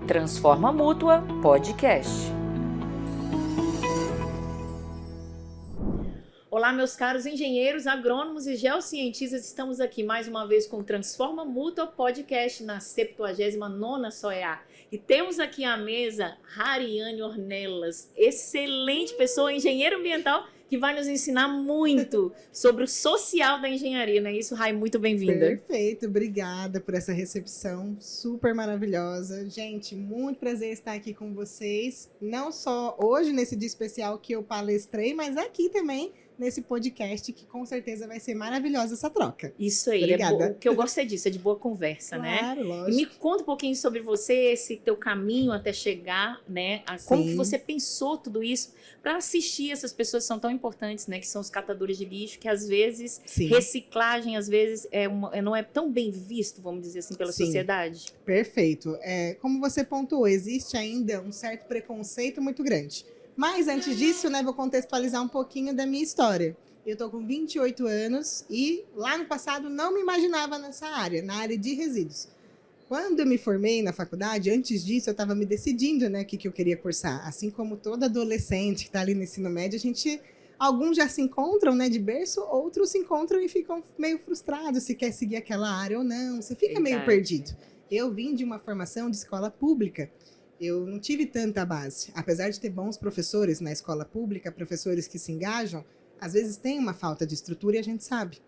Transforma Mútua Podcast. Olá, meus caros engenheiros, agrônomos e geocientistas, estamos aqui mais uma vez com o Transforma Mútua Podcast na 79ª SOEA. E temos aqui à mesa Hariane Ornelas, excelente pessoa, engenheiro ambiental, que vai nos ensinar muito sobre o social da engenharia, não é isso, Rai? Muito bem-vinda. Perfeito, obrigada por essa recepção super maravilhosa. Gente, muito prazer estar aqui com vocês, não só hoje nesse dia especial que eu palestrei, mas aqui também nesse podcast, que com certeza vai ser maravilhosa essa troca. Isso aí, obrigada. O que eu gosto é disso, é de boa conversa, claro, né? Lógico. E me conta um pouquinho sobre você, esse teu caminho até chegar, né? Como que você pensou tudo isso para assistir essas pessoas que são tão importantes, né? Que são os catadores de lixo, que às vezes reciclagem, às vezes não é tão bem visto, vamos dizer assim, pela sociedade. Perfeito. Como você pontuou, existe ainda um certo preconceito muito grande. Mas antes disso, né, vou contextualizar um pouquinho da minha história. Eu tô com 28 anos e lá no passado não me imaginava nessa área, na área de resíduos. Quando eu me formei na faculdade, antes disso eu estava me decidindo, né, o que eu queria cursar. Assim como todo adolescente que está ali no ensino médio, alguns já se encontram, né, de berço, outros se encontram e ficam meio frustrados se quer seguir aquela área ou não. Você fica meio perdido. Eu vim de uma formação de escola pública. Eu não tive tanta base. Apesar de ter bons professores na escola pública, professores que se engajam, às vezes tem uma falta de estrutura e a gente sabe.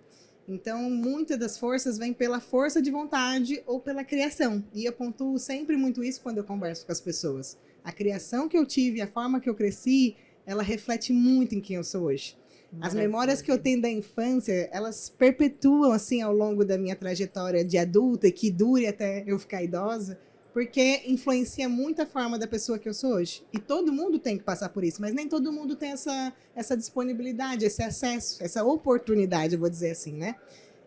Então, muitas das forças vêm pela força de vontade ou pela criação. E eu pontuo sempre muito isso quando eu converso com as pessoas. A criação que eu tive, a forma que eu cresci, ela reflete muito em quem eu sou hoje. As memórias que eu tenho da infância, elas perpetuam assim ao longo da minha trajetória de adulta e que dure até eu ficar idosa, porque influencia muito a forma da pessoa que eu sou hoje. E todo mundo tem que passar por isso, mas nem todo mundo tem essa disponibilidade, esse acesso, essa oportunidade, eu vou dizer assim, né?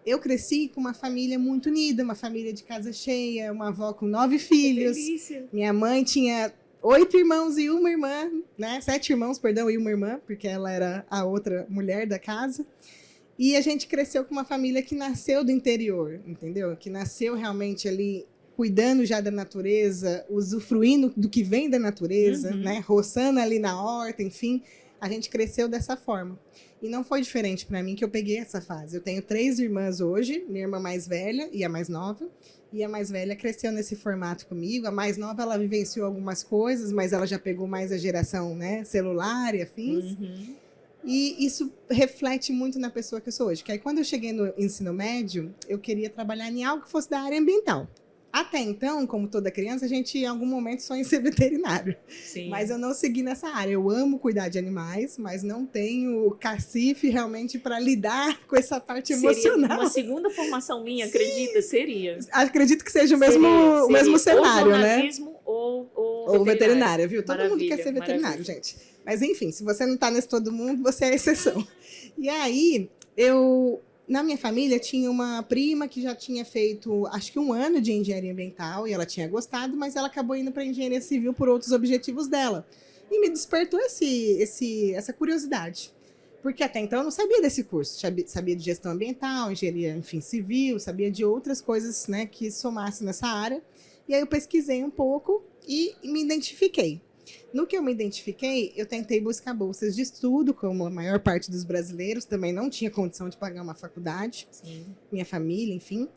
Eu cresci com uma família muito unida, uma família de casa cheia, uma avó com 9 filhos. Que delícia. Minha mãe tinha 8 irmãos e uma irmã, né? 7 irmãos, perdão, e uma irmã, porque ela era a outra mulher da casa. E a gente cresceu com uma família que nasceu do interior, entendeu? Que nasceu realmente ali cuidando já da natureza, usufruindo do que vem da natureza, né? Roçando ali na horta, enfim. A gente cresceu dessa forma. E não foi diferente para mim que eu peguei essa fase. Eu tenho 3 irmãs hoje, minha irmã mais velha e a mais nova. E a mais velha cresceu nesse formato comigo. A mais nova, ela vivenciou algumas coisas, mas ela já pegou mais a geração, né, celular e afins. E isso reflete muito na pessoa que eu sou hoje. Que aí, quando eu cheguei no ensino médio, eu queria trabalhar em algo que fosse da área ambiental. Até então, como toda criança, a gente em algum momento sonha em ser veterinário. Sim. Mas eu não segui nessa área. Eu amo cuidar de animais, mas não tenho cacife realmente para lidar com essa parte emocional. Seria uma segunda formação minha, acredita? Seria. Acredito que seja o mesmo cenário, ou né? jornalismo ou veterinária, viu? Todo mundo quer ser veterinário, gente. Mas enfim, se você não está nesse todo mundo, você é a exceção. E aí, na minha família tinha uma prima que já tinha feito, acho que 1 ano de engenharia ambiental e ela tinha gostado, mas ela acabou indo para engenharia civil por outros objetivos dela. E me despertou essa curiosidade. Porque até então eu não sabia desse curso. Sabia de gestão ambiental, engenharia, enfim, civil, sabia de outras coisas, né, que somassem nessa área. E aí eu pesquisei um pouco e me identifiquei. No que eu me identifiquei, eu tentei buscar bolsas de estudo, como a maior parte dos brasileiros, também não tinha condição de pagar uma faculdade, minha família, enfim.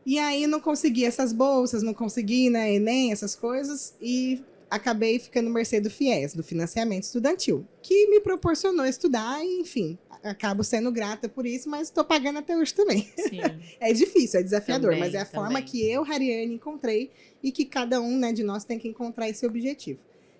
E aí não consegui essas bolsas, não consegui, né, Enem, essas coisas, e acabei ficando mercê do FIES, do financiamento estudantil, que me proporcionou estudar e, enfim, acabo sendo grata por isso, mas estou pagando até hoje também. Sim. É difícil, é desafiador, também, mas é a forma que eu, Hariane, encontrei e que cada um, né, de nós tem que encontrar esse objetivo.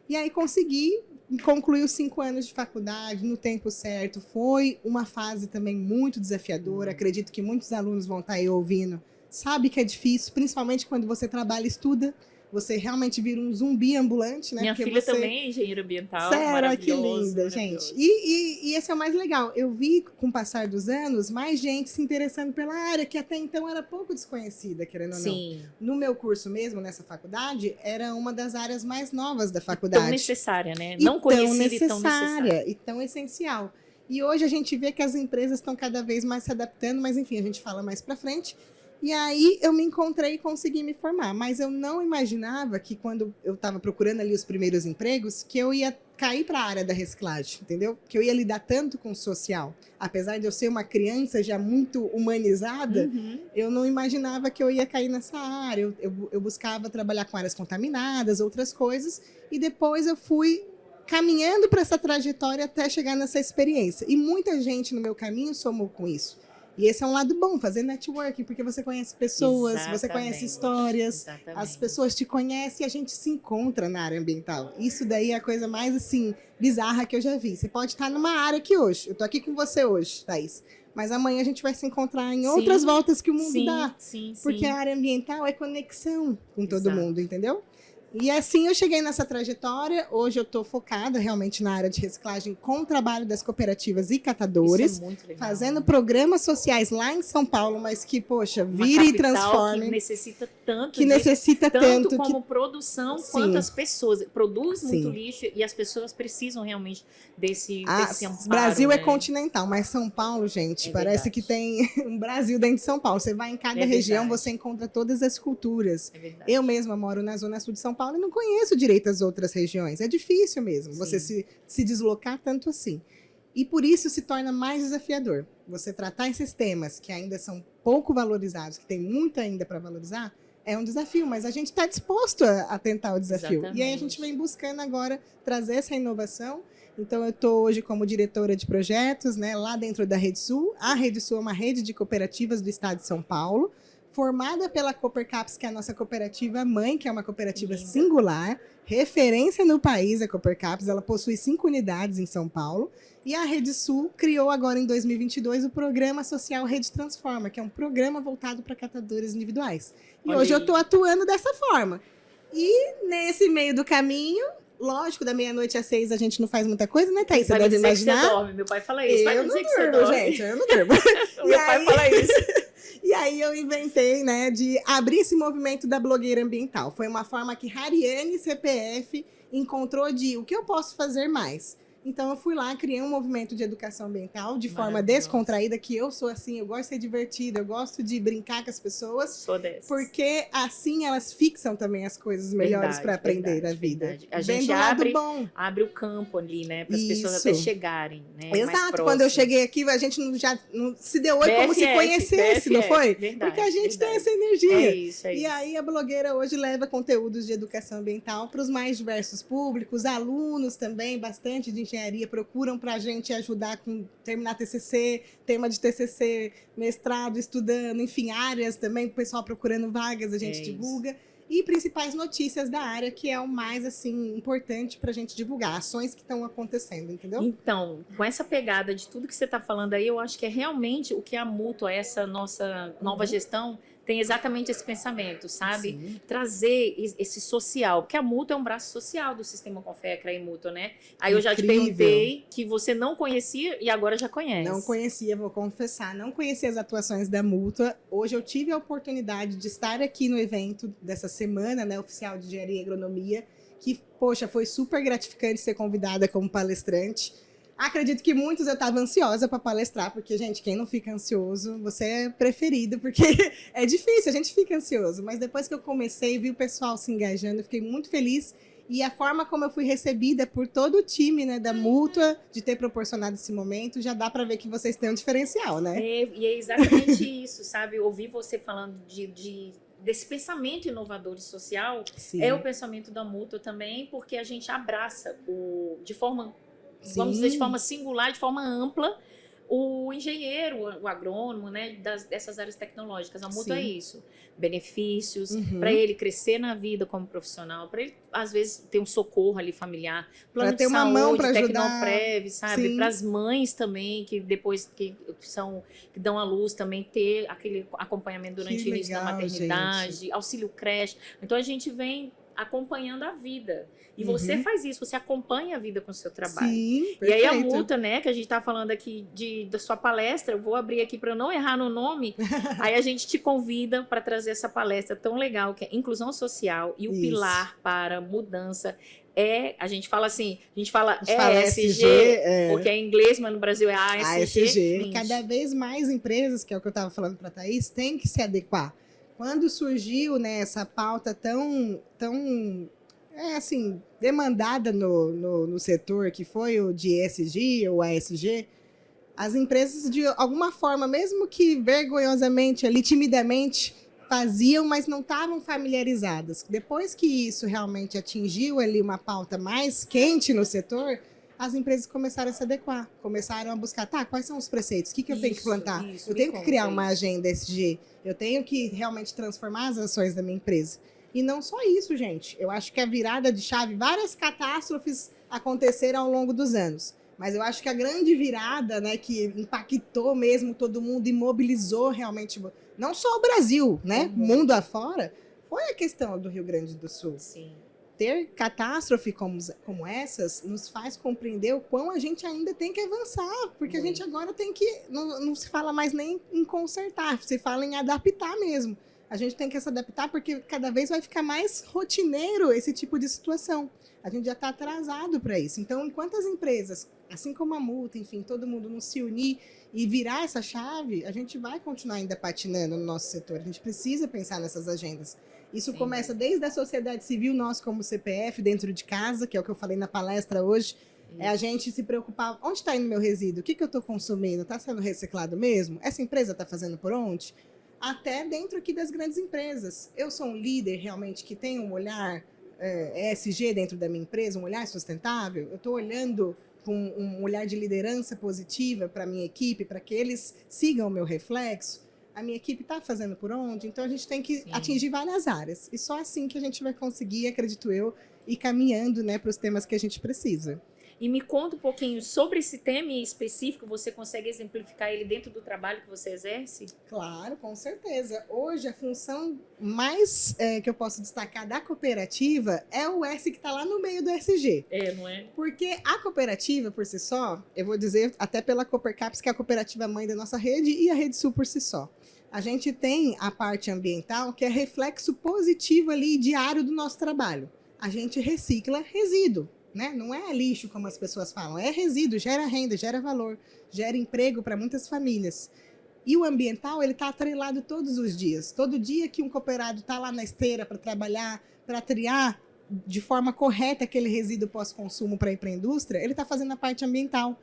E aí consegui concluir os 5 anos de faculdade no tempo certo. Foi uma fase também muito desafiadora. Acredito que muitos alunos vão estar aí ouvindo. Sabe que é difícil, principalmente quando você trabalha e estuda. Você realmente vira um zumbi ambulante, né? Minha filha também é engenheira ambiental, Sério, que linda, gente. E esse é o mais legal. Eu vi, com o passar dos anos, mais gente se interessando pela área, que até então era pouco desconhecida, querendo ou não. Sim. No meu curso mesmo, nessa faculdade, era uma das áreas mais novas da faculdade. Tão necessária, né? Não conhecida e tão necessária. E tão essencial. E hoje a gente vê que as empresas estão cada vez mais se adaptando, mas enfim, a gente fala mais pra frente. E aí eu me encontrei e consegui me formar. Mas eu não imaginava que quando eu estava procurando ali os primeiros empregos, que eu ia cair para a área da reciclagem, entendeu? Que eu ia lidar tanto com o social. Apesar de eu ser uma criança já muito humanizada, eu não imaginava que eu ia cair nessa área. Eu buscava trabalhar com áreas contaminadas, outras coisas. E depois eu fui caminhando para essa trajetória até chegar nessa experiência. E muita gente no meu caminho somou com isso. E esse é um lado bom, fazer networking, porque você conhece pessoas, você conhece histórias, as pessoas te conhecem e a gente se encontra na área ambiental. Isso daí é a coisa mais, assim, bizarra que eu já vi. Você pode estar numa área aqui hoje, eu tô aqui com você hoje, Thaís, mas amanhã a gente vai se encontrar em outras voltas que o mundo dá. Porque a área ambiental é conexão com todo mundo, entendeu? E assim eu cheguei nessa trajetória. Hoje eu estou focada realmente na área de reciclagem com o trabalho das cooperativas e catadores. Isso é muito legal, fazendo programas sociais lá em São Paulo, mas que, poxa, vire e transforme. Que necessita tanto. Que necessita tanto. Como produção, quanto as pessoas. Produz muito lixo e as pessoas precisam realmente desse amparo. O Brasil é continental, mas São Paulo, gente, parece que tem um Brasil dentro de São Paulo. Você vai em cada região, você encontra todas as culturas. Eu mesma moro na zona sul de São Paulo e não conheço direito as outras regiões. É difícil mesmo você se deslocar tanto assim. E por isso se torna mais desafiador. Você tratar esses temas que ainda são pouco valorizados, que tem muito ainda para valorizar, é um desafio, mas a gente está disposto a tentar o desafio. Exatamente. E aí a gente vem buscando agora trazer essa inovação. Então eu estou hoje como diretora de projetos, né, lá dentro da Rede Sul. A Rede Sul é uma rede de cooperativas do estado de São Paulo, formada pela Coopercaps, que é a nossa cooperativa mãe, que é uma cooperativa singular, referência no país, a Coopercaps. Ela possui 5 unidades em São Paulo. E a Rede Sul criou agora em 2022 o Programa Social Rede Transforma, que é um programa voltado para catadores individuais. E hoje eu estou atuando dessa forma. E nesse meio do caminho, lógico, da meia-noite às 6 a gente não faz muita coisa, né, Thaís? Você deve imaginar. Você dorme. Meu pai fala isso. Eu não durmo, gente. Eu não durmo. Meu pai fala isso. E aí eu inventei, né, de abrir esse movimento da blogueira ambiental. Foi uma forma que Hariane CPF encontrou de o que eu posso fazer mais. Então eu fui lá, criei um movimento de educação ambiental de forma descontraída, que eu sou assim, eu gosto de ser divertida, eu gosto de brincar com as pessoas. Sou dessas. Porque assim elas fixam também as coisas melhores para aprender da vida. A gente abre o campo ali, né, para as pessoas até chegarem, né? Exato, quando eu cheguei aqui, a gente não se deu oi como se conhecesse, não foi? Porque a gente tem essa energia. É isso. E aí a blogueira hoje leva conteúdos de educação ambiental para os mais diversos públicos, alunos também, bastante de engenharia procuram para a gente ajudar com terminar TCC, tema de TCC, mestrado, estudando, enfim, áreas também, o pessoal procurando vagas, a gente divulga. E principais notícias da área, que é o mais, assim, importante para a gente divulgar, ações que estão acontecendo, entendeu? Então, com essa pegada de tudo que você está falando aí, eu acho que é realmente o que a Mútua, essa nossa nova gestão, tem exatamente esse pensamento, sabe? Sim. Trazer esse social, porque a Mútua é um braço social do Sistema Confecra e Mútua, né? Aí eu já te perguntei que você não conhecia e agora já conhece. Não conhecia, vou confessar, não conhecia as atuações da Mútua. Hoje eu tive a oportunidade de estar aqui no evento dessa semana, né, oficial de Engenharia e Agronomia, que, poxa, foi super gratificante ser convidada como palestrante. Acredito que muitos eu estava ansiosa para palestrar, porque, gente, quem não fica ansioso, você é preferido, porque é difícil, a gente fica ansioso. Mas depois que eu comecei, vi o pessoal se engajando, eu fiquei muito feliz. E a forma como eu fui recebida por todo o time, né, da Mútua, de ter proporcionado esse momento, já dá para ver que vocês têm um diferencial, né? E é exatamente isso, sabe? Ouvir você falando desse pensamento inovador e social, é o pensamento da Mútua também, porque a gente abraça de forma... vamos dizer, de forma singular, de forma ampla, o engenheiro, o agrônomo, né, dessas áreas tecnológicas. A Mútua é isso. Benefícios, para ele crescer na vida como profissional, para ele, às vezes, ter um socorro ali familiar, plano de ter saúde, uma mão para ajudar. Tecnoprev, sabe? Para as mães também, que depois que dão à luz também, ter aquele acompanhamento durante o início da maternidade, auxílio creche. Então, a gente vem acompanhando a vida. E você faz isso, você acompanha a vida com o seu trabalho. Sim, E aí a perfeito. multa, né, que a gente tá falando aqui da sua palestra, eu vou abrir aqui para eu não errar no nome, aí a gente te convida para trazer essa palestra tão legal, que é Inclusão Social e o Isso. Pilar para Mudança. A gente fala assim, fala ESG, ESG, porque é em inglês, mas no Brasil é ASG. ASG. Cada vez mais empresas, que é o que eu estava falando para a Thaís, têm que se adequar. Quando surgiu, né, essa pauta tão assim, demandada no setor, que foi o de ESG ou ASG, as empresas, de alguma forma, mesmo que vergonhosamente, ali, timidamente, faziam, mas não estavam familiarizadas. Depois que isso realmente atingiu ali uma pauta mais quente no setor, as empresas começaram a se adequar, começaram a buscar, quais são os preceitos? O que eu tenho que plantar? Eu tenho que criar uma agenda ESG, eu tenho que realmente transformar as ações da minha empresa. E não só isso, gente. Eu acho que a virada de chave, várias catástrofes aconteceram ao longo dos anos. Mas eu acho que a grande virada, né, que impactou mesmo todo mundo e mobilizou realmente, não só o Brasil, né, mundo afora, foi a questão do Rio Grande do Sul. Sim. Ter catástrofe como essas nos faz compreender o quão a gente ainda tem que avançar, porque a gente agora tem que, não se fala mais nem em consertar, se fala em adaptar mesmo. A gente tem que se adaptar porque cada vez vai ficar mais rotineiro esse tipo de situação. A gente já está atrasado para isso. Então, enquanto as empresas, assim como a multa, enfim, todo mundo não se unir e virar essa chave, a gente vai continuar ainda patinando no nosso setor. A gente precisa pensar nessas agendas. Isso começa desde a sociedade civil, nós como CPF, dentro de casa, que é o que eu falei na palestra hoje, é a gente se preocupar, onde está indo meu resíduo? O que eu estou consumindo? Está sendo reciclado mesmo? Essa empresa está fazendo por onde? Até dentro aqui das grandes empresas. Eu sou um líder realmente que tem um olhar ESG dentro da minha empresa, um olhar sustentável. Eu estou olhando com um olhar de liderança positiva para a minha equipe, para que eles sigam o meu reflexo. A minha equipe está fazendo por onde? Então, a gente tem que atingir várias áreas. E só assim que a gente vai conseguir, acredito eu, ir caminhando, né, para os temas que a gente precisa. E me conta um pouquinho sobre esse tema em específico, você consegue exemplificar ele dentro do trabalho que você exerce? Claro, com certeza. Hoje, a função mais que eu posso destacar da cooperativa é o S que está lá no meio do SG. Não é? Porque a cooperativa, por si só, eu vou dizer até pela Coopercaps, que é a cooperativa mãe da nossa rede, e a Rede Sul por si só. A gente tem a parte ambiental, que é reflexo positivo ali diário do nosso trabalho. A gente recicla resíduo. Né? Não é lixo, como as pessoas falam, é resíduo, gera renda, gera valor, gera emprego para muitas famílias. E o ambiental, ele está atrelado todos os dias. Todo dia que um cooperado está lá na esteira para trabalhar, para triar de forma correta aquele resíduo pós-consumo para ir para a indústria, ele está fazendo a parte ambiental.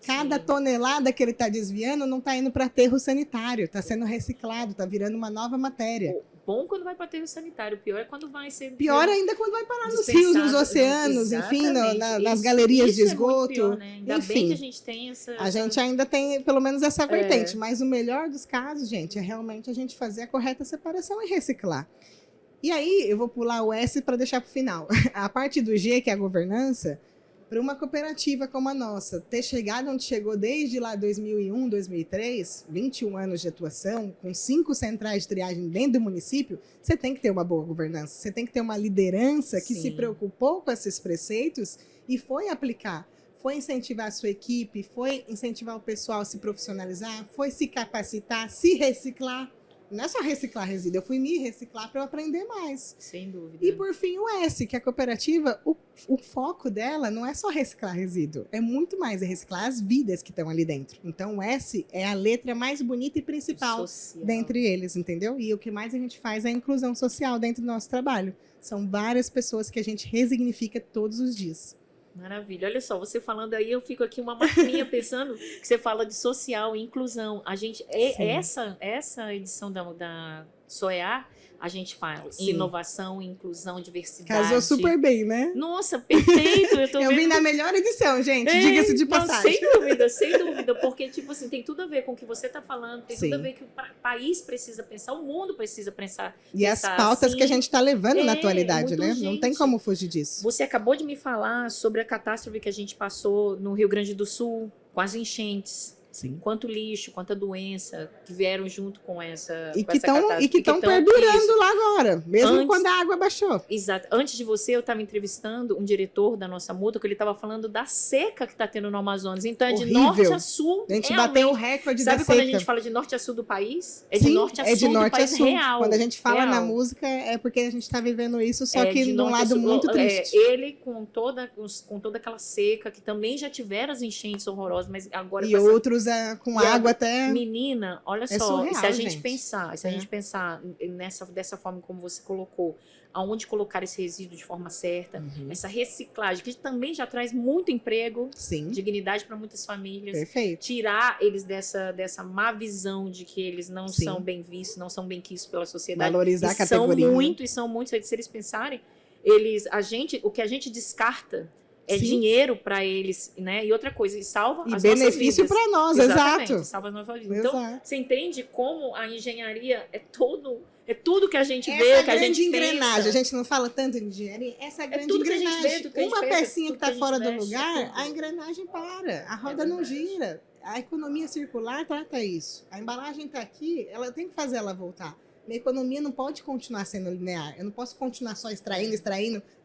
Cada tonelada que ele está desviando não está indo para aterro sanitário, está sendo reciclado, está virando uma nova matéria. Bom quando vai para aterro sanitário, pior é quando vai ser... Pior ainda quando vai parar nos rios, nos oceanos, enfim, nas galerias de esgoto. Pior, né? Ainda bem que a gente tem a gente ainda tem pelo menos essa vertente, mas o melhor dos casos, gente, é realmente a gente fazer a correta separação e reciclar. E aí, eu vou pular o S para deixar para o final. A parte do G, que é a governança, para uma cooperativa como a nossa, ter chegado onde chegou desde lá 2001, 2003, 21 anos de atuação, com 5 centrais de triagem dentro do município, você tem que ter uma boa governança, você tem que ter uma liderança que se preocupou com esses preceitos e foi aplicar, foi incentivar a sua equipe, foi incentivar o pessoal a se profissionalizar, foi se capacitar, se reciclar. Não é só reciclar resíduo, eu fui me reciclar para eu aprender mais. Sem dúvida. E por fim o S, que a cooperativa, o foco dela não é só reciclar resíduo, é muito mais, é reciclar as vidas que estão ali dentro. Então o S é a letra mais bonita e principal dentre eles, entendeu? E o que mais a gente faz é a inclusão social dentro do nosso trabalho. São várias pessoas que a gente resignifica todos os dias. Maravilha. Olha só, você falando aí, eu fico aqui uma maquininha pensando que você fala de social e inclusão. A gente, essa edição da SOEA, a gente fala inovação, inclusão, diversidade. Casou super bem, né? Nossa, perfeito. Eu vim na melhor edição, gente, diga-se de passagem. Sem dúvida, porque, tipo assim, tem tudo a ver com o que você está falando, tem tudo a ver que o país precisa pensar, o mundo precisa pensar. E as pautas que a gente está levando na atualidade, né? Não tem como fugir disso. Você acabou de me falar sobre a catástrofe que a gente passou no Rio Grande do Sul, com as enchentes. Sim. Quanto lixo, quanta doença que vieram junto com essa E com que essa catástrofe. estão tão- perdurando isso. lá agora, mesmo Antes- quando a água baixou. Exato. Antes de você, eu estava entrevistando um diretor da nossa mútua, que ele estava falando da seca que está tendo no Amazonas. Então, é de Horrível. norte a sul. A gente realmente. bateu o recorde Sabe da quando seca. a gente fala de norte a sul do país? É de Sim, norte a é de sul do norte a país sul. real. Quando a gente fala na real. música, é porque a gente está vivendo isso, só que de de um norte a lado sul. muito triste. Ele com toda aquela seca, que também já tiveram as enchentes horrorosas, mas agora E com essa outros com E a- água até... menina, olha só, surreal, e se a gente gente. pensar, se a gente pensar dessa forma como você colocou, aonde colocar esse resíduo de forma certa, Uhum. essa reciclagem, que também já traz muito emprego, Sim, dignidade para muitas famílias, perfeito. tirar eles dessa má visão de que eles não Sim. são bem vistos, não são bem quistos pela sociedade. Valorizar a E são categoria. muito, se eles pensarem, o que a gente descarta é Sim. dinheiro para eles, né? E outra coisa, e salva E as benefício nossas vidas. para nós, Exatamente, exato. salva as nossas vidas. Então, Exato. você entende como a engenharia é tudo que a gente vê, Essa que a grande gente engrenagem, pensa. a gente não fala tanto em engenharia, essa grande tudo que a gente engrenagem. vê, tudo que a gente Uma pensa, pecinha que tudo que a está gente fora do mexe, lugar, tudo. a engrenagem para, a roda não verdade. gira. A economia circular trata isso. A embalagem está aqui, ela tem que fazer ela voltar. Minha economia não pode continuar sendo linear. Eu não posso continuar só extraindo,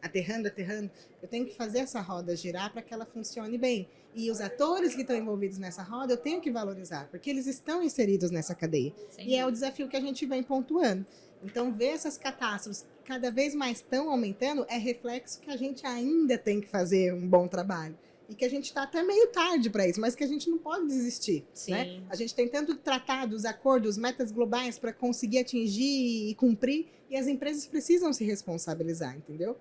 aterrando. Eu tenho que fazer essa roda girar para que ela funcione bem. E os atores que estão envolvidos nessa roda, eu tenho que valorizar, porque eles estão inseridos nessa cadeia. Sem E é o dúvida. desafio que a gente vem pontuando. Então, ver essas catástrofes cada vez mais estão aumentando é reflexo que a gente ainda tem que fazer um bom trabalho. E que a gente está até meio tarde para isso, mas que a gente não pode desistir. Sim. Né? A gente tem tanto tratados, acordos, metas globais para conseguir atingir e cumprir, e as empresas precisam se responsabilizar, entendeu?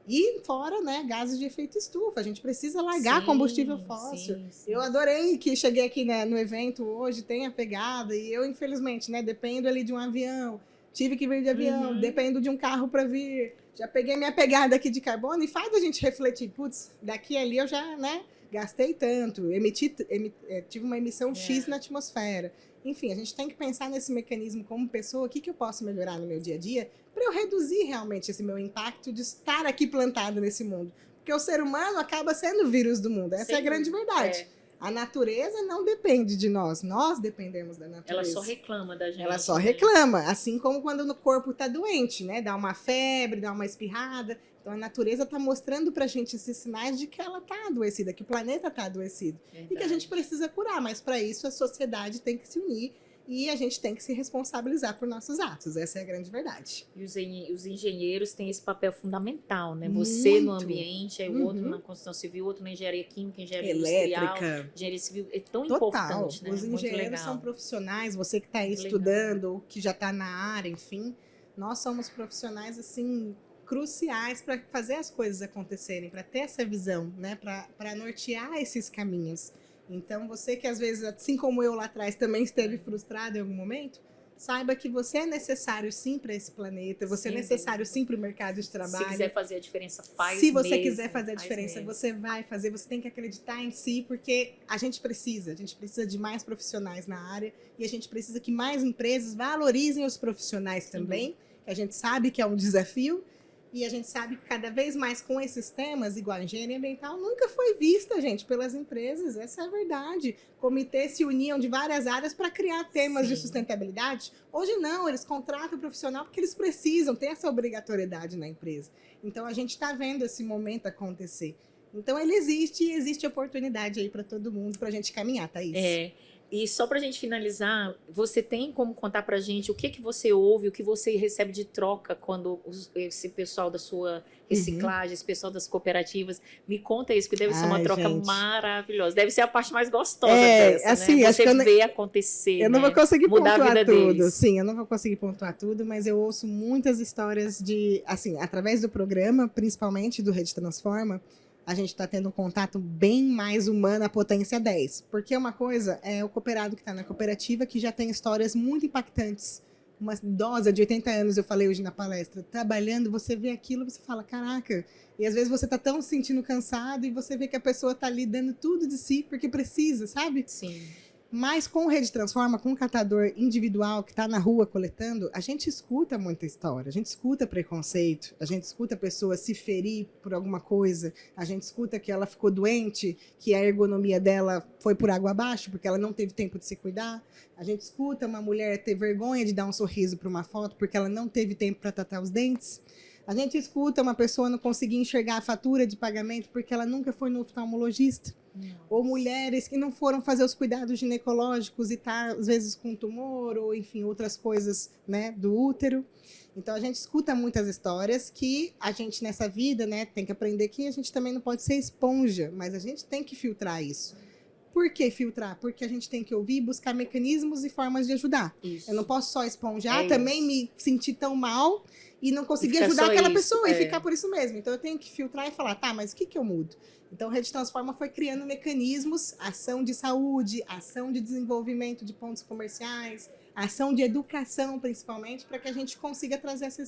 E fora, né, gases de efeito estufa, a gente precisa largar Sim, combustível fóssil. sim. Eu adorei que cheguei aqui, né, no evento hoje, tem a pegada, e eu, infelizmente, né, dependo ali de um avião, tive que vir de avião, Uhum. dependo de um carro para vir, já peguei minha pegada aqui de carbono, e faz a gente refletir, putz, daqui a ali eu já, né, gastei tanto, tive uma emissão X na atmosfera. Enfim, a gente tem que pensar nesse mecanismo como pessoa, o que eu posso melhorar no meu dia a dia, para eu reduzir realmente esse meu impacto de estar aqui plantado nesse mundo. Porque o ser humano acaba sendo o vírus do mundo, essa é a grande verdade. É. A natureza não depende de nós dependemos da natureza. Ela só reclama da gente. Ela só né? reclama, assim como quando o corpo está doente, né? Dá uma febre, dá uma espirrada. Então a natureza está mostrando pra gente esses sinais de que ela está adoecida, que o planeta está adoecido. E que a gente precisa curar, mas para isso a sociedade tem que se unir e a gente tem que se responsabilizar por nossos atos. Essa é a grande verdade. E os engenheiros têm esse papel fundamental, né? Você no Muito. ambiente, aí o Uhum. outro na construção civil, outro na engenharia química, engenharia industrial. Engenharia civil é tão Total. importante, né? Os Muito engenheiros legal. são profissionais, você que está aí Muito estudando, que já está na área, enfim. Nós somos profissionais, assim, cruciais para fazer as coisas acontecerem, para ter essa visão, né? Para nortear esses caminhos. Então, você que às vezes, assim como eu lá atrás, também esteve frustrado em algum momento, saiba que você é necessário sim para esse planeta, você é Sem necessário dúvida. sim para o mercado de trabalho. Se quiser fazer a diferença, faz Se você mesmo, quiser fazer a faz diferença, mesmo. você vai fazer, você tem que acreditar em si, porque a gente precisa de mais profissionais na área e a gente precisa que mais empresas valorizem os profissionais também, que a gente sabe que é um desafio e a gente sabe que cada vez mais com esses temas, igual a engenharia ambiental, nunca foi vista, gente, pelas empresas, essa é a verdade. Comitês se uniam de várias áreas para criar temas de Sim. sustentabilidade. Hoje não, eles contratam o profissional porque eles precisam, tem essa obrigatoriedade na empresa. Então a gente está vendo esse momento acontecer. Então ele existe e existe oportunidade aí para todo mundo, para a gente caminhar, Thaís. É. E só pra gente finalizar, você tem como contar pra gente o que você ouve, o que você recebe de troca quando esse pessoal da sua reciclagem, esse pessoal das cooperativas, me conta isso, que deve ser uma Ai, troca gente. maravilhosa. Deve ser a parte mais gostosa É, dessa, assim, né? acho Você que eu vê acontecer, Eu não né? vou conseguir Mudar a pontuar vida tudo. deles. Sim, eu não vou conseguir pontuar tudo, mas eu ouço muitas histórias de, assim, através do programa, principalmente do Rede Transforma, a gente está tendo um contato bem mais humano, a potência 10. Porque uma coisa é o cooperado que está na cooperativa, que já tem histórias muito impactantes. Uma idosa de 80 anos, eu falei hoje na palestra, trabalhando, você vê aquilo, você fala, caraca. E às vezes você está tão se sentindo cansado e você vê que a pessoa está ali dando tudo de si porque precisa, sabe? Sim. Mas com Rede Transforma, com o catador individual que está na rua coletando, a gente escuta muita história, a gente escuta preconceito, a gente escuta a pessoa se ferir por alguma coisa, a gente escuta que ela ficou doente, que a ergonomia dela foi por água abaixo, porque ela não teve tempo de se cuidar. A gente escuta uma mulher ter vergonha de dar um sorriso para uma foto porque ela não teve tempo para tratar os dentes. A gente escuta uma pessoa não conseguir enxergar a fatura de pagamento porque ela nunca foi no oftalmologista. Ou mulheres que não foram fazer os cuidados ginecológicos e tá, às vezes, com tumor ou, enfim, outras coisas, né, do útero. Então, a gente escuta muitas histórias que a gente, nessa vida, né, tem que aprender que a gente também não pode ser esponja, mas a gente tem que filtrar isso. Por que filtrar? Porque a gente tem que ouvir e buscar mecanismos e formas de ajudar. Isso. Eu não posso só esponjar, também me sentir tão mal e não conseguir ajudar só aquela isso, pessoa e ficar por isso mesmo. Então, eu tenho que filtrar e falar, tá, mas o que eu mudo? Então, a Rede Transforma foi criando mecanismos, ação de saúde, ação de desenvolvimento de pontos comerciais, ação de educação, principalmente, para que a gente consiga trazer essa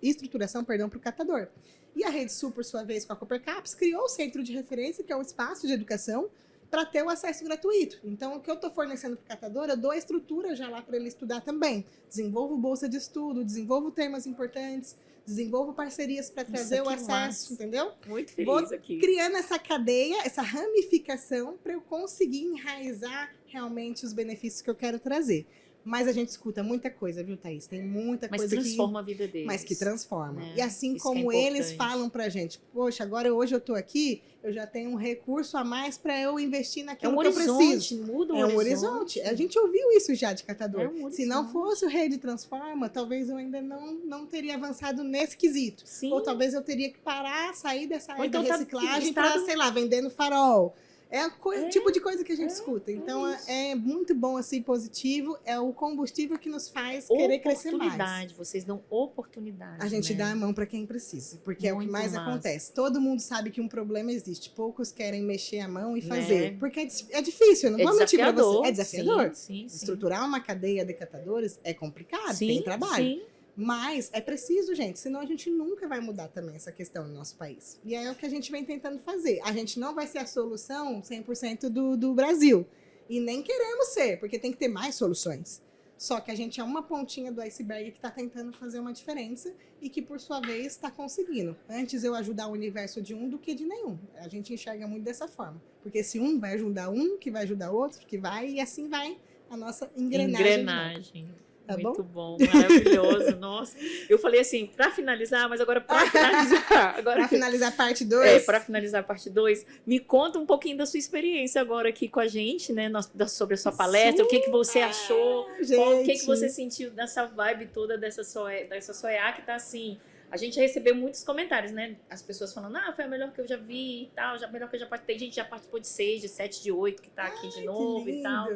estruturação para o catador. E a Rede Sul, por sua vez, com a Coopercaps, criou o Centro de Referência, que é um espaço de educação, para ter o acesso gratuito. Então, o que eu estou fornecendo para o catador, eu dou a estrutura já lá para ele estudar também. Desenvolvo bolsa de estudo, desenvolvo temas importantes, desenvolvo parcerias para trazer o acesso, massa. Entendeu? Muito feliz Vou aqui. criando essa cadeia, essa ramificação, para eu conseguir enraizar realmente os benefícios que eu quero trazer. Mas a gente escuta muita coisa, viu, Thaís? Tem muita coisa que... Mas transforma a vida deles. Mas que transforma. Né? E assim Isso como que é eles falam pra gente, poxa, hoje eu tô aqui, eu já tenho um recurso a mais para eu investir naquilo que eu preciso. Muda o É um horizonte. A gente ouviu isso já de catador. Se não fosse o Rede Transforma, talvez eu ainda não teria avançado nesse quesito. Sim. Ou talvez eu teria que parar, sair dessa área então da reciclagem para, sei lá, vendendo farol. É o tipo de coisa que a gente escuta. Então, é muito bom, assim, positivo. É o combustível que nos faz querer crescer mais. Oportunidade. Vocês dão oportunidade, A gente né? dá a mão para quem precisa. Porque é o que mais acontece. Todo mundo sabe que um problema existe. Poucos querem mexer a mão e fazer. Porque é difícil, eu não vou mentir para você. É desafiador. Sim. Estruturar uma cadeia de catadores é complicado, tem trabalho. Sim. Mas é preciso, gente, senão a gente nunca vai mudar também essa questão no nosso país. E é o que a gente vem tentando fazer. A gente não vai ser a solução 100% do Brasil. E nem queremos ser, porque tem que ter mais soluções. Só que a gente é uma pontinha do iceberg que está tentando fazer uma diferença e que, por sua vez, está conseguindo. Antes eu ajudar o universo de um do que de nenhum. A gente enxerga muito dessa forma. Porque se um vai ajudar um, que vai ajudar outro, que vai, e assim vai a nossa engrenagem. Tá Muito bom, maravilhoso. Nossa, eu falei assim, para finalizar, mas agora para finalizar. Para finalizar a parte 2. Para finalizar a parte 2, me conta um pouquinho da sua experiência agora aqui com a gente, né? Sobre a sua palestra, o que você achou, o que você sentiu dessa vibe toda dessa Soea que tá assim. A gente recebeu muitos comentários, né? As pessoas falando, foi a melhor que eu já vi e tal, melhor que eu já participei. Tem gente que já participou de 6, de 7, de 8, que tá aqui de novo e tal.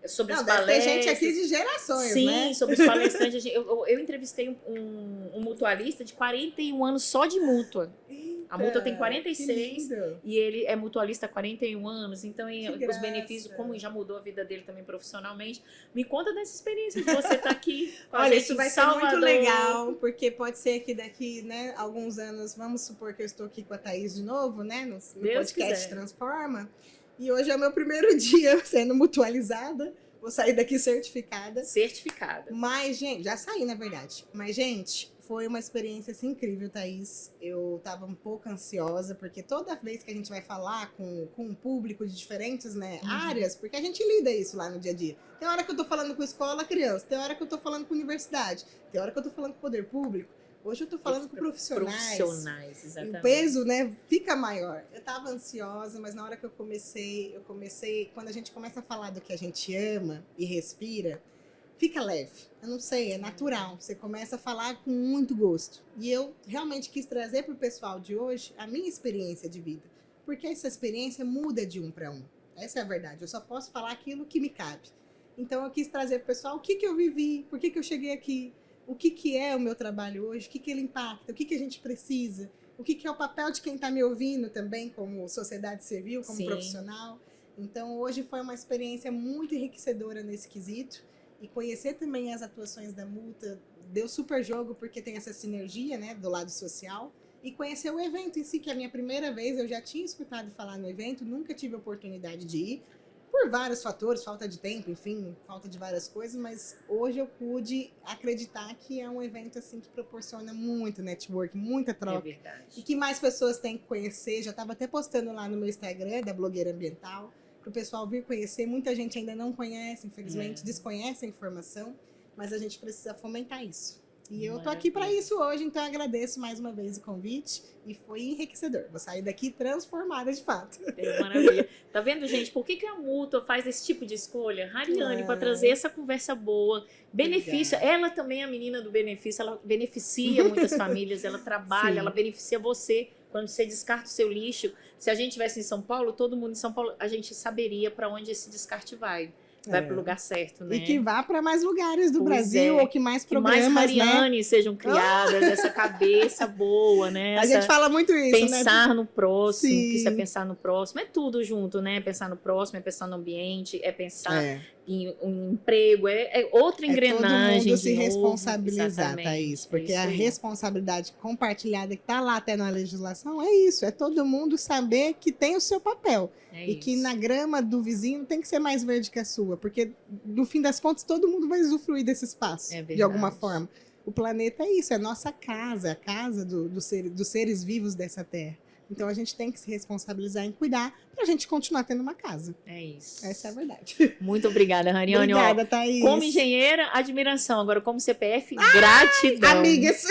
Sobre as palestras. Tem gente aqui de gerações, sim, né? Sobre os palestrantes. Eu entrevistei um mutualista de 41 anos só de mútua. A mútua tem 46 e ele é mutualista há 41 anos, então os benefícios, como já mudou a vida dele também profissionalmente. Me conta dessa experiência de você estar aqui com a gente. Isso vai ser muito legal, porque pode ser que daqui, né, alguns anos, vamos supor que eu estou aqui com a Thaís de novo, né, no podcast Transforma, e hoje é o meu primeiro dia sendo mutualizada. Vou sair daqui certificada. Mas, gente, já saí, na verdade. Mas, gente, foi uma experiência assim, incrível, Thaís. Eu tava um pouco ansiosa, porque toda vez que a gente vai falar com um público de diferentes, né, áreas, porque a gente lida isso lá no dia a dia. Tem hora que eu tô falando com escola, criança. Tem hora que eu tô falando com universidade. Tem hora que eu tô falando com poder público. Hoje eu tô falando com profissionais. Exatamente. O peso, né, fica maior. Eu tava ansiosa, mas na hora que eu comecei, quando a gente começa a falar do que a gente ama e respira, fica leve. Eu não sei, é natural. Você começa a falar com muito gosto. E eu realmente quis trazer para o pessoal de hoje a minha experiência de vida. Porque essa experiência muda de um para um. Essa é a verdade. Eu só posso falar aquilo que me cabe. Então eu quis trazer para o pessoal o que eu vivi, por que eu cheguei aqui, o que é o meu trabalho hoje, o que ele impacta, o que a gente precisa, o que é o papel de quem está me ouvindo também como sociedade civil, como profissional. Então hoje foi uma experiência muito enriquecedora nesse quesito. E conhecer também as atuações da multa deu super jogo, porque tem essa sinergia, né, do lado social. E conhecer o evento em si, que é a minha primeira vez, eu já tinha escutado falar no evento, nunca tive a oportunidade de ir, por vários fatores, falta de tempo, enfim, falta de várias coisas, mas hoje eu pude acreditar que é um evento assim que proporciona muito network, muita É troca. verdade. E que mais pessoas têm que conhecer. Já estava até postando lá no meu Instagram, da Blogueira Ambiental, para o pessoal vir conhecer. Muita gente ainda não conhece, infelizmente, desconhece a informação, mas a gente precisa fomentar isso. E eu tô aqui para isso hoje, então eu agradeço mais uma vez o convite e foi enriquecedor. Vou sair daqui transformada de fato. É maravilha. Tá vendo, gente? Por que a Mútua faz esse tipo de escolha? Hariane, para trazer essa conversa boa, benefício. Obrigada. Ela também é a menina do benefício, ela beneficia muitas famílias, ela trabalha, Sim. ela beneficia você. Quando você descarta o seu lixo, se a gente estivesse em São Paulo, todo mundo em São Paulo, a gente saberia para onde esse descarte vai. Vai para o lugar certo, né? E que vá para mais lugares do Pois Brasil, é. ou que mais Que mais programas, né? Harianes sejam criadas, essa cabeça boa, né? A gente fala muito isso, né? Pensar no próximo, Sim. que isso é pensar no próximo, é tudo junto, né? Pensar no próximo, é pensar no ambiente, é pensar em um emprego, é outra engrenagem. Todo mundo se de novo. responsabilizar, Exatamente, Thaís, porque é isso a aí. responsabilidade compartilhada que está lá até na legislação é isso, é todo mundo saber que tem o seu papel. É E que isso. na grama do vizinho tem que ser mais verde que a sua, porque no fim das contas todo mundo vai usufruir desse espaço, É de alguma verdade. forma. O planeta é isso, é nossa casa, a casa dos seres vivos dessa terra. Então a gente tem que se responsabilizar em cuidar para a gente continuar tendo uma casa. É isso. Essa é a verdade. Muito obrigada, Hariane. Ó, Obrigada, Thaís. como engenheira, admiração. Agora, como CPF, gratidão. Amigas.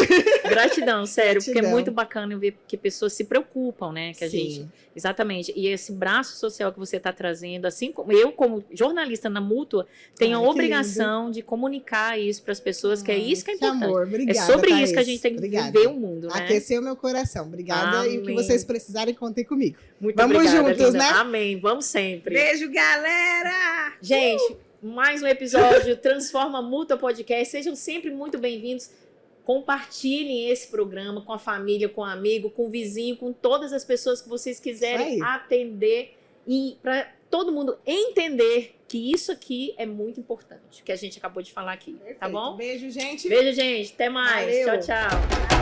Gratidão, sério, porque é Gratidão. muito bacana ver que pessoas se preocupam, né? Que a Sim. gente. Exatamente. E esse braço social que você está trazendo, assim como eu, como jornalista na Mútua, tenho Ai, a que obrigação de comunicar isso para as pessoas, que é isso que é importante. amor, obrigada, é sobre Thaís. isso que a gente tem que Obrigada. viver o mundo, né? Aqueceu meu coração. Obrigada. E o que Amém. vocês precisarem, contem comigo. Muito Vamos obrigada, juntos, linda. né? Amém. Vamos sempre. Beijo, galera! Gente, mais um episódio Transforma Mútua Podcast. Sejam sempre muito bem-vindos. Compartilhem esse programa com a família, com o amigo, com o vizinho, com todas as pessoas que vocês quiserem Isso aí. atender e para todo mundo entender que isso aqui é muito importante, que a gente acabou de falar aqui, tá bom? Beijo, gente. Beijo, gente. Até mais. Valeu. Tchau, tchau.